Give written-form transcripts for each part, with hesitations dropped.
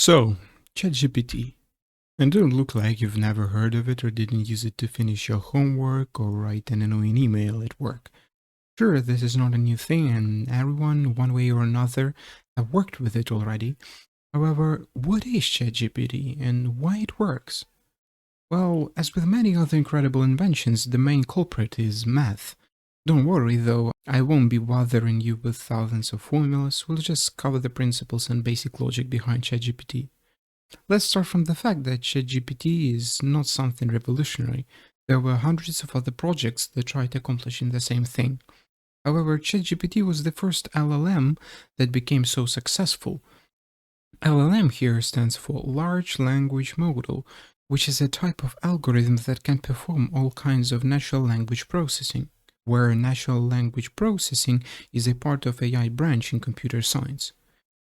So, ChatGPT. And don't look like you've never heard of it or didn't use it to finish your homework or write an annoying email at work. Sure, this is not a new thing, and everyone, one way or another, have worked with it already. However, what is ChatGPT and why it works? Well, as with many other incredible inventions, the main culprit is math. Don't worry though, I won't be bothering you with thousands of formulas, we'll just cover the principles and basic logic behind ChatGPT. Let's start from the fact that ChatGPT is not something revolutionary. There were hundreds of other projects that tried accomplishing the same thing. However, ChatGPT was the first LLM that became so successful. LLM here stands for Large Language Model, which is a type of algorithm that can perform all kinds of natural language processing, where natural language processing is a part of AI branch in computer science.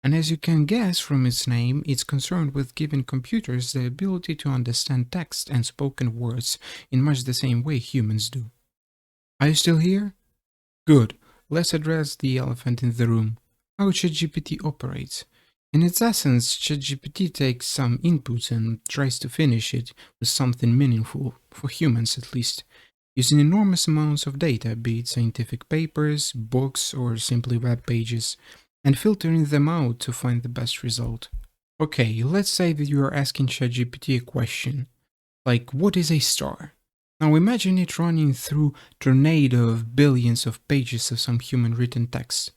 And as you can guess from its name, it's concerned with giving computers the ability to understand text and spoken words in much the same way humans do. Are you still here? Good. Let's address the elephant in the room. How ChatGPT operates. In its essence, ChatGPT takes some input and tries to finish it with something meaningful, for humans at least, using enormous amounts of data, be it scientific papers, books, or simply web pages, and filtering them out to find the best result. Okay, let's say that you are asking ChatGPT a question, like what is a star? Now imagine it running through a tornado of billions of pages of some human written text.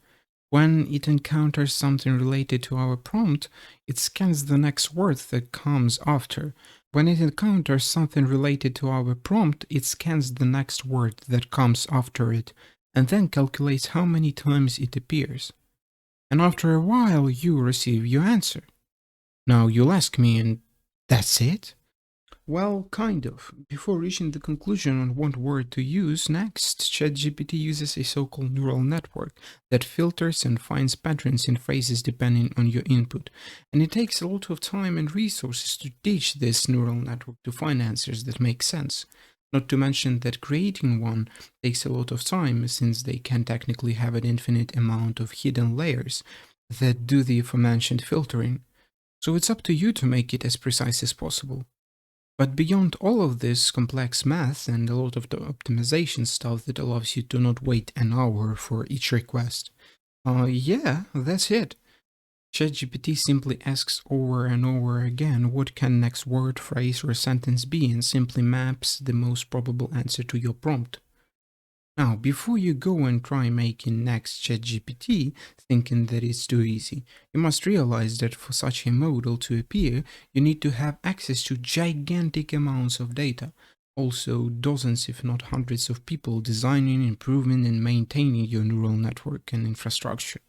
When it encounters something related to our prompt, it scans the next word that comes after. When it encounters something related to our prompt, it scans the next word that comes after it, and then calculates how many times it appears. And after a while, you receive your answer. Now you'll ask me, and that's it? Well, kind of. Before reaching the conclusion on what word to use next, ChatGPT uses a so-called neural network that filters and finds patterns in phrases depending on your input. And it takes a lot of time and resources to teach this neural network to find answers that make sense. Not to mention that creating one takes a lot of time, since they can technically have an infinite amount of hidden layers that do the aforementioned filtering. So it's up to you to make it as precise as possible. But beyond all of this complex math and a lot of the optimization stuff that allows you to not wait an hour for each request, yeah, that's it. ChatGPT simply asks over and over again what can next word, phrase, or sentence be and simply maps the most probable answer to your prompt. Now, before you go and try making next ChatGPT thinking that it's too easy, you must realize that for such a model to appear, you need to have access to gigantic amounts of data. Also, dozens if not hundreds of people designing, improving, and maintaining your neural network and infrastructure,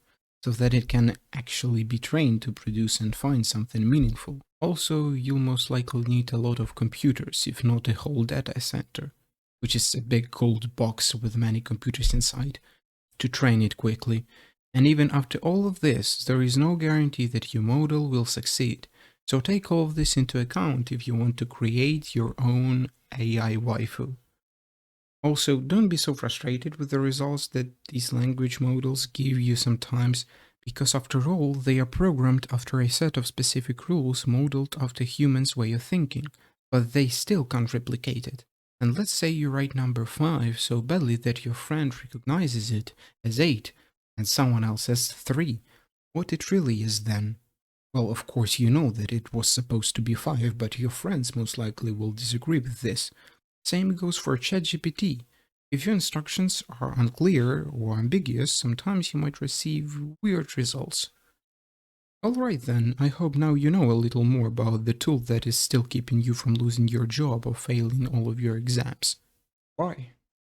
so that it can actually be trained to produce and find something meaningful. Also, you'll most likely need a lot of computers, if not a whole data center, which is a big gold box with many computers inside, to train it quickly. And even after all of this, there is no guarantee that your model will succeed. So take all of this into account if you want to create your own AI waifu. Also, don't be so frustrated with the results that these language models give you sometimes, because after all, they are programmed after a set of specific rules modeled after humans' way of thinking, but they still can't replicate it. And let's say you write number 5 so badly that your friend recognizes it as 8 and someone else as 3. What it really is then? Well, of course you know that it was supposed to be 5, but your friends most likely will disagree with this. Same goes for ChatGPT. If your instructions are unclear or ambiguous, sometimes you might receive weird results. Alright then, I hope now you know a little more about the tool that is still keeping you from losing your job or failing all of your exams. Bye.